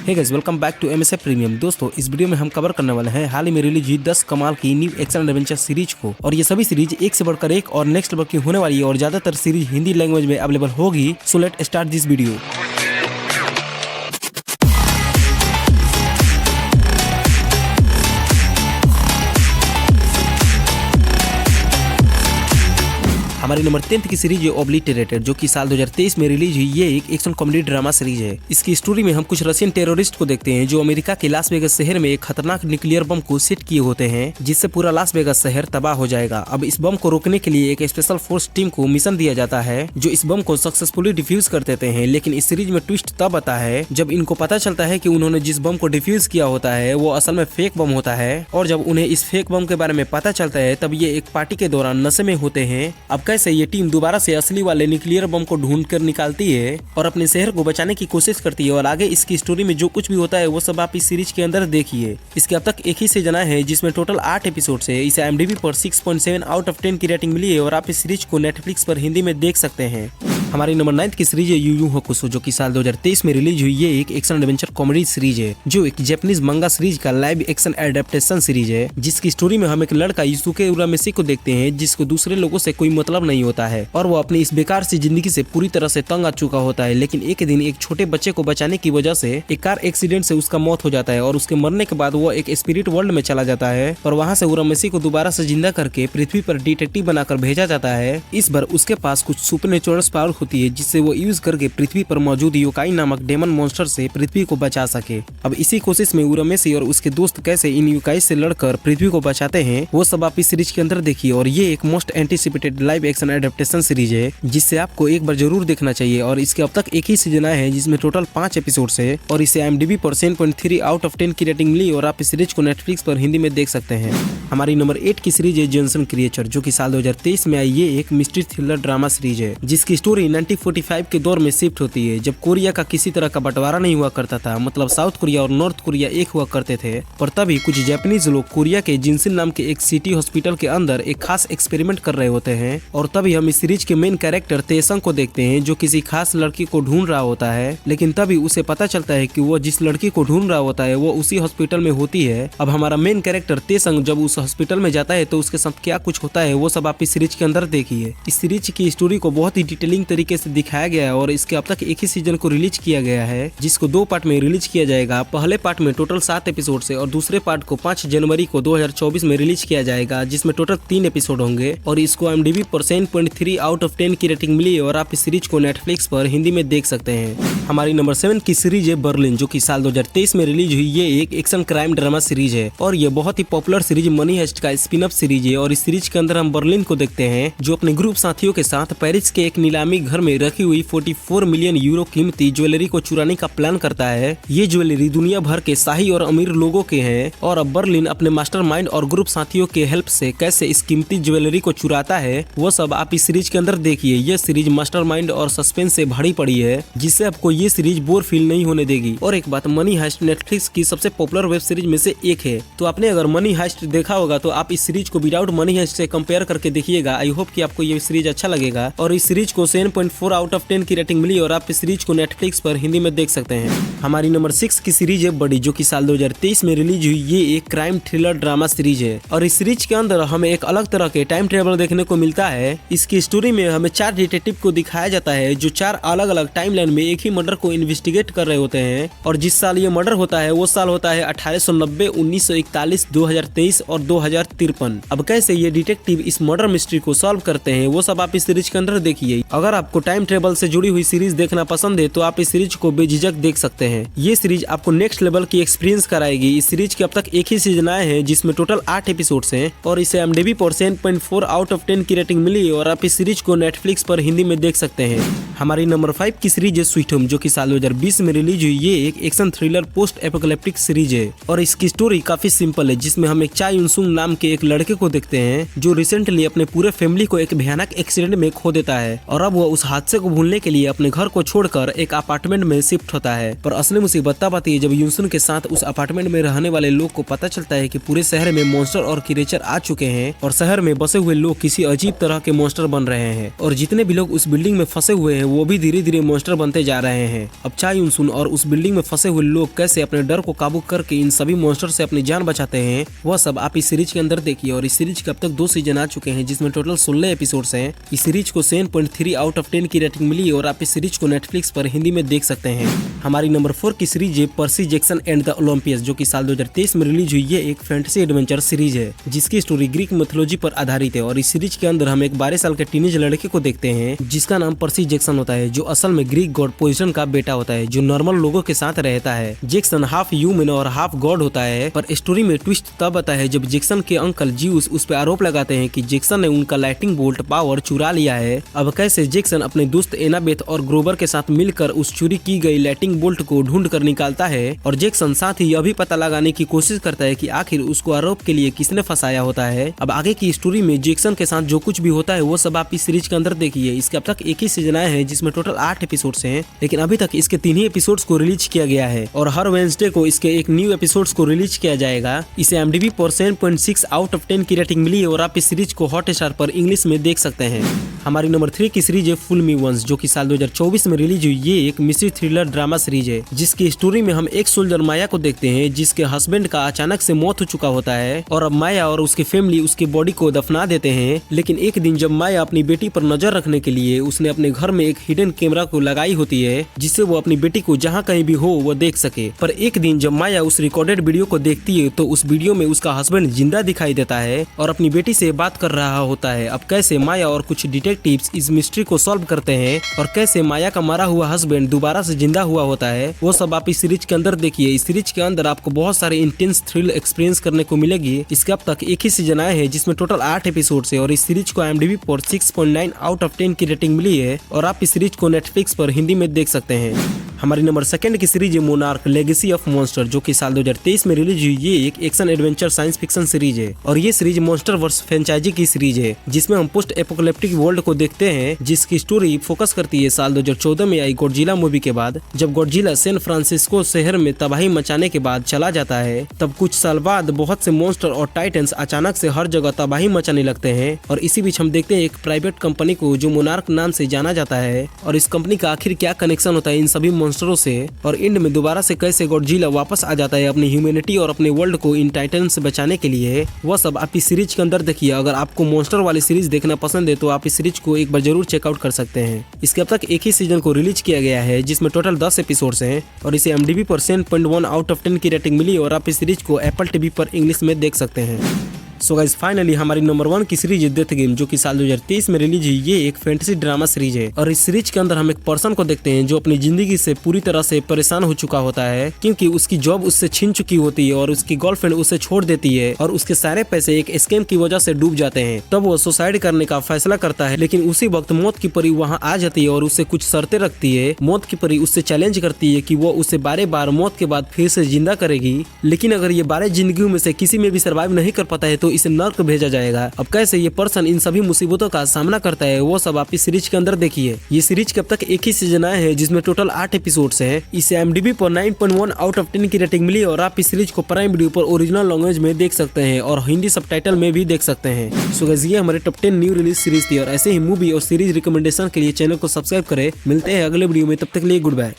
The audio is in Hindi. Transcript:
Hey guys, welcome back to MSA premium. दोस्तों, इस वीडियो में हम कवर करने वाले हैं हाल ही में रिलीज हुई 10 कमाल की न्यू एक्शन एडवेंचर सीरीज को। और ये सभी सीरीज एक से बढ़कर एक और नेक्स्ट लेवल की होने वाली है और ज्यादातर सीरीज हिंदी लैंग्वेज में अवेलेबल होगी। So let start this video. हमारी नंबर 10 की सीरीज है ओब्लिटरेटेड, जो कि साल 2023 में रिलीज हुई। ये एक एक्शन कॉमेडी ड्रामा सीरीज है। इसकी स्टोरी में हम कुछ रशियन टेररिस्ट को देखते हैं जो अमेरिका के लास वेगास शहर में एक खतरनाक न्यूक्लियर बम को सेट किए होते हैं, जिससे पूरा लास वेगास शहर तबाह हो जाएगा। अब इस बम को रोकने के लिए एक स्पेशल फोर्स टीम को मिशन दिया जाता है, जो इस बम को सक्सेसफुली डिफ्यूज कर देते हैं। लेकिन इस सीरीज में ट्विस्ट तब आता है जब इनको पता चलता है कि उन्होंने जिस बम को डिफ्यूज किया होता है वो असल में फेक बम होता है। और जब उन्हें इस फेक बम के बारे में पता चलता है तब ये एक पार्टी के दौरान नशे में होते हैं। अब कैसे ये टीम दोबारा से असली वाले न्यूक्लियर बम को ढूंढ कर निकालती है और अपने शहर को बचाने की कोशिश करती है। और आगे इसकी स्टोरी में जो कुछ भी होता है वो सब आप इस सीरीज के अंदर देखिए। इसके अब तक एक ही सीजन आया है जिसमें टोटल 8 एपिसोड है। इसे IMDb पर 6.7 आउट ऑफ 10 की रेटिंग मिली है और आप इस सीरीज को नेटफ्लिक्स पर हिंदी में देख सकते हैं। हमारी नंबर 9 की सीरीज है यू यू हाकुसो, जो कि साल 2023 में रिलीज हुई। ये एक एक्शन एडवेंचर कॉमेडी सीरीज है जो एक जापानीज मंगा सीरीज का लाइव एक्शन एडेप्टेशन सीरीज है, जिसकी स्टोरी में हम एक लड़का युसुके उरामेशी को देखते हैं जिसको दूसरे लोगों से कोई मतलब नहीं होता है और वो अपनी इस बेकार सी जिंदगी से पूरी तरह से तंग आ चुका होता है। लेकिन एक दिन एक छोटे बच्चे को बचाने की वजह से एक कार एक्सीडेंट से उसका मौत हो जाता है और उसके मरने के बाद वो एक स्पिरिट वर्ल्ड में चला जाता है और वहाँ से उरामेशी को दोबारा से जिंदा करके पृथ्वी पर डिटेक्टिव बनाकर भेजा जाता है। इस बार उसके पास कुछ सुपरनेचुरल पावर होती है जिससे वो यूज करके पृथ्वी पर मौजूद योकाई नामक डेमन मॉन्स्टर से पृथ्वी को बचा सके। अब इसी कोशिश में उरामेशी और उसके दोस्त कैसे इन योकाई से लड़कर पृथ्वी को बचाते हैं वो सब आप इस सीरीज के अंदर देखिए। और ये एक most anticipated live action adaptation series है जिससे आपको एक बार जरूर देखना चाहिए। और इसके अब तक एक ही सीजन आया है जिसमें टोटल 5 एपिसोड है और इसे IMDb पर 7.3 आउट ऑफ 10 की रेटिंग मिली और आप इस सीरीज को नेटफ्लिक्स पर हिंदी में देख सकते हैं। हमारी नंबर 8 की सीरीज है जॉनसन क्रिएचर, जो कि साल 2023 में आई। ये एक मिस्ट्री थ्रिलर ड्रामा सीरीज है जिसकी स्टोरी 1945 के दौर में शिफ्ट होती है, जब कोरिया का किसी तरह का बंटवारा नहीं हुआ करता था। मतलब साउथ कोरिया और नॉर्थ कोरिया एक हुआ करते थे। पर तभी कुछ जापानीज लोग कोरिया के जिनसिन नाम के एक सिटी हॉस्पिटल के अंदर एक खास एक्सपेरिमेंट कर रहे होते हैं। और तभी हम इस सीरीज के मेन कैरेक्टर तेसंग को देखते हैं जो किसी खास लड़की को ढूंढ रहा होता है। लेकिन तभी उसे पता चलता है कि वो जिस लड़की को ढूंढ रहा होता है वो उसी हॉस्पिटल में होती है। अब हमारा मेन कैरेक्टर तेसंग जब उस हॉस्पिटल में जाता है तो उसके साथ क्या कुछ होता है वो सब आप इस सीरीज के अंदर देखिए। इस सीरीज की स्टोरी को बहुत ही डिटेलिंग तरीके से दिखाया गया है और इसके अब तक एक ही सीजन को रिलीज किया गया है, जिसको 2 पार्ट में रिलीज किया जाएगा। पहले पार्ट में टोटल 7 एपिसोड है और दूसरे पार्ट को 5 जनवरी को 2024 में रिलीज किया जाएगा, जिसमें टोटल 3 एपिसोड होंगे। और इसको IMDb पर 7.3 आउट ऑफ 10 की रेटिंग मिली है और आप इस सीरीज को नेटफ्लिक्स पर हिंदी में देख सकते हैं। हमारी नंबर 7 की सीरीज है बर्लिन, जो कि साल 2023 में रिलीज हुई। ये एक एक्शन क्राइम ड्रामा सीरीज है और ये बहुत ही पॉपुलर सीरीज मनी हेस्ट का स्पिन अप सीरीज है। और इस सीरीज के अंदर हम बर्लिन को देखते हैं जो अपने ग्रुप साथियों के साथ पेरिस के एक नीलामी घर में रखी हुई 44 मिलियन यूरो कीमती ज्वेलरी को चुराने का प्लान करता है। ये ज्वेलरी दुनिया भर के शाही और अमीर लोगों के हैं और अब बर्लिन अपने मास्टरमाइंड और ग्रुप साथियों के हेल्प से कैसे इस कीमती ज्वेलरी को चुराता है वो सब आप इस सीरीज के अंदर देखिए। ये सीरीज मास्टरमाइंड और सस्पेंस से भरी पड़ी है जिससे आपको ये सीरीज बोर फील नहीं होने देगी। और एक बात, मनी हाइस्ट नेटफ्लिक्स की सबसे पॉपुलर वेब सीरीज में से एक है, तो आपने अगर मनी हाइस्ट देखा होगा तो आप इस सीरीज को विदाउट मनी हाइस्ट से कंपेयर करके देखिएगा। आई होप कि आपको ये सीरीज अच्छा लगेगा। और इस सीरीज को 7.4 आउट ऑफ 10 की रेटिंग मिली और आप इस सीरीज को नेटफ्लिक्स पर हिंदी में देख सकते हैं। हमारी नंबर 6 की सीरीज है बडी, जो कि साल 2023 में रिलीज हुई। ये एक क्राइम थ्रिलर ड्रामा सीरीज है और इस सीरीज के अंदर हमें एक अलग तरह के टाइम ट्रेवल देखने को मिलता है। इसकी स्टोरी में हमें 4 डिटेक्टिव को दिखाया जाता है जो 4 अलग अलग टाइमलाइन में एक ही मर्डर को इन्वेस्टिगेट कर रहे होते हैं। और जिस साल ये मर्डर होता है वो साल होता है 1890, 1941, 2023 और 2053। अब कैसे ये डिटेक्टिव इस मर्डर मिस्ट्री को सॉल्व करते हैं वो सब आप इस सीरीज के अंदर देखिए। अगर आपको टाइम ट्रेवल से जुड़ी हुई सीरीज देखना पसंद है तो आप इस सीरीज को बेझिझक देख सकते हैं। ये सीरीज आपको नेक्स्ट लेवल की एक्सपीरियंस कराएगी। इस सीरीज के अब तक एक ही सीजन आए हैं जिसमें टोटल 8 एपिसोड हैं और इसे IMDb पर 7.4 आउट ऑफ 10 की रेटिंग मिली और आप इस सीरीज को नेटफ्लिक्स पर हिंदी में देख सकते हैं। हमारी नंबर 5 की सीरीज है स्वीट होम, जो कि साल 2020 में रिलीज हुई। ये एक action thriller post apocalyptic series है और इसकी स्टोरी काफी सिंपल है, जिसमें हम एक चा युनसुंग नाम के एक लड़के को देखते हैं जो रिसेंटली अपने पूरे फैमिली को एक भयानक एक्सीडेंट में खो देता है और अब वो उस हादसे को भूलने के लिए अपने घर को छोड़कर एक अपार्टमेंट में शिफ्ट होता है। पर असली मुसीबत तब आती है जब यूनसुन के साथ उस अपार्टमेंट में रहने वाले लोग को पता चलता है कि पूरे शहर में मॉन्स्टर और क्रिएचर आ चुके हैं और शहर में बसे हुए लोग किसी अजीब तरह के मॉन्स्टर बन रहे हैं और जितने भी लोग उस बिल्डिंग में फंसे हुए हैं वो भी धीरे धीरे मॉन्स्टर बनते जा रहे हैं। अब चा यूनसुन और उस बिल्डिंग में फंसे हुए लोग कैसे अपने डर को काबू करके इन सभी मॉन्स्टर से अपनी जान बचाते हैं वह सब आप इस सीरीज के अंदर देखिए। और इस सीरीज के अब तक 2 सीजन आ चुके हैं जिसमें टोटल 16 एपिसोड्स हैं। इस सीरीज को 7.3 आउट ऑफ 10 की रेटिंग मिली और आप इस सीरीज को नेटफ्लिक्स पर हिंदी में देख सकते हैं। हमारी नंबर 4 की सीरीज है पर्सी जैक्सन एंड द ओलंपियस, जो कि साल 2023 में रिलीज हुई। ये एक फैंटेसी एडवेंचर सीरीज है जिसकी स्टोरी ग्रीक मिथोलॉजी पर आधारित है। और इस सीरीज के अंदर हम एक 12 साल के टीनेज लड़के को देखते हैं जिसका नाम पर्सी जैक्सन होता है, जो असल में ग्रीक गॉड पोइजन का बेटा होता है जो नॉर्मल लोगों के साथ रहता है। जैक्सन हाफ ह्यूमन और हाफ गॉड होता है। पर स्टोरी में ट्विस्ट तब आता है जब जैक्सन के अंकल ज्यूस उस पर आरोप लगाते हैं कि जैक्सन ने उनका लाइटिंग बोल्ट पावर चुरा लिया है। अब कैसे जैक्सन अपने दोस्त एनाबेथ और ग्रोवर के साथ मिलकर उस चोरी की गई लाइटिंग बोल्ट को ढूंढ कर निकालता है और जैक्सन साथ ही यह भी पता लगाने की कोशिश करता है कि आखिर उसको आरोप के लिए किसने फंसाया होता है। अब आगे की स्टोरी में जैक्सन के साथ जो कुछ भी होता है वो सब आप इस सीरीज के अंदर देखिए। इसके अब तक एक ही सीजन आया है जिसमें टोटल 8 एपिसोड्स हैं, लेकिन अभी तक इसके 3 ही एपिसोड्स को रिलीज किया गया है और हर वेडनेसडे को इसके एक न्यू एपिसोड्स को रिलीज किया जाएगा। इसे IMDb पर 7.6 आउट ऑफ 10 की रेटिंग मिली है और आप इस सीरीज को हॉटस्टार पर इंग्लिश में देख सकते हैं। हमारी नंबर 3 की सीरीज है फुल मी वंस, जो कि साल 2024 में रिलीज हुई। ये एक मिस्ट्री थ्रिलर ड्रामा सीरीज है जिसकी स्टोरी में हम एक सोल्जर माया को देखते हैं जिसके हस्बैंड का अचानक से मौत हो चुका होता है और अब माया और उसकी फैमिली उसकी बॉडी को दफना देते हैं। लेकिन एक दिन जब माया अपनी बेटी पर नजर रखने के लिए उसने अपने घर में एक हिडन कैमरा को लगाई होती है जिससे वो अपनी बेटी को जहाँ कहीं भी हो वो देख सके। पर एक दिन जब माया उस रिकॉर्डेड वीडियो को देखती है तो उस वीडियो में उसका हस्बैंड जिंदा दिखाई देता है और अपनी बेटी से बात कर रहा होता है। अब कैसे माया और कुछ डिटेक्टिव्स इस मिस्ट्री को सॉल्व करते हैं और कैसे माया का मरा हुआ हस्बैंड दोबारा से जिंदा हुआ होता है वो सब आप इस सीरीज के अंदर देखिए। इस सीरीज के अंदर आपको बहुत सारे इंटेंस थ्रिल एक्सपीरियंस करने को मिलेगी। इसके अब तक एक ही सीजन आए हैं जिसमें टोटल 8 एपिसोड है और इस सीरीज को IMDb पर 6.9 आउट ऑफ 10 की रेटिंग मिली है और आप इस सीरीज को नेटफ्लिक्स पर हिंदी में देख सकते हैं। हमारी नंबर 2 की सीरीज है मोनार्क लेगेसी ऑफ मॉन्स्टर, जो कि साल 2023 में रिलीज हुई। ये एक action adventure science fiction series है और ये सीरीज मॉन्स्टर वर्स फ्रेंचाइजी की सीरीज है जिसमें हम पोस्ट एपोकलिप्टिक वर्ल्ड को देखते हैं जिसकी स्टोरी फोकस करती है साल 2014 में आई गॉडजिला मूवी के बाद। जब गॉडजिला सैन फ्रांसिस्को शहर में तबाही मचाने के बाद चला जाता है तब कुछ साल बाद बहुत से मॉन्स्टर और टाइटन्स अचानक से हर जगह तबाही मचाने लगते हैं और इसी बीच हम देखते हैं एक प्राइवेट कंपनी को जो मोनार्क नाम से जाना जाता है और इस कंपनी का आखिर क्या कनेक्शन होता है इन सभी मॉन्स्टरों से और एंड में दोबारा से कैसे गॉडजिला वापस आ जाता है अपनी ह्यूमैनिटी और अपने वर्ल्ड को इन टाइटन से बचाने के लिए। वह सब आप इस सीरीज के अंदर देखिए। अगर आपको मॉन्स्टर वाली सीरीज देखना पसंद है तो आप इस सीरीज को एक बार जरूर चेकआउट कर सकते हैं। इसके अब तक एक ही सीजन को रिलीज किया गया है जिसमें टोटल 10 एपिसोड्स हैं और इसे IMDb पर 7.1 आउट ऑफ 10 की रेटिंग मिली और आप इस सीरीज को एप्पल टीवी पर इंग्लिश में देख सकते हैं। सो गाइस फाइनली हमारी नंबर 1 की सीरीज है डेथ गेम, जो कि साल 2023 में रिलीज हुई। ये एक फैंटेसी ड्रामा सीरीज है और इस सीरीज के अंदर हम एक पर्सन को देखते हैं जो अपनी जिंदगी से पूरी तरह से परेशान हो चुका होता है क्योंकि उसकी जॉब उससे छीन चुकी होती है और उसकी गर्लफ्रेंड उसे छोड़ देती है और उसके सारे पैसे एक स्कैम की वजह से डूब जाते हैं। तब वो सुसाइड करने का फैसला करता है, लेकिन उसी वक्त मौत की परी वहाँ आ जाती है और उससे कुछ शर्तें रखती है। मौत की परी उससे चैलेंज करती है कि वो उसे 12 बार मौत के बाद फिर से जिंदा करेगी, लेकिन अगर ये 12 जिंदगियों में से किसी में भी सर्वाइव नहीं कर पाता है तो इसे नर्क भेजा जाएगा। अब कैसे ये पर्सन इन सभी मुसीबतों का सामना करता है वो सब आप इस सीरीज के अंदर देखिए। ये सीरीज के अब तक एक ही सीजन आए हैं जिसमें टोटल 8 एपिसोड्स हैं। इसे IMDb पर 9.1 आउट ऑफ 10 की रेटिंग मिली और आप इस सीरीज को प्राइम वीडियो पर ओरिजिनल लैंग्वेज में देख सकते हैं और हिंदी सबटाइटल में भी देख सकते हैं। सो गाइस ये हमारे टॉप 10 न्यू रिलीज सीरीज थी और ऐसे ही मूवी और सीरीज रिकमेंडेशन के लिए चैनल को सब्सक्राइब करें। मिलते हैं अगले वीडियो में, तब तक के लिए गुड बाय।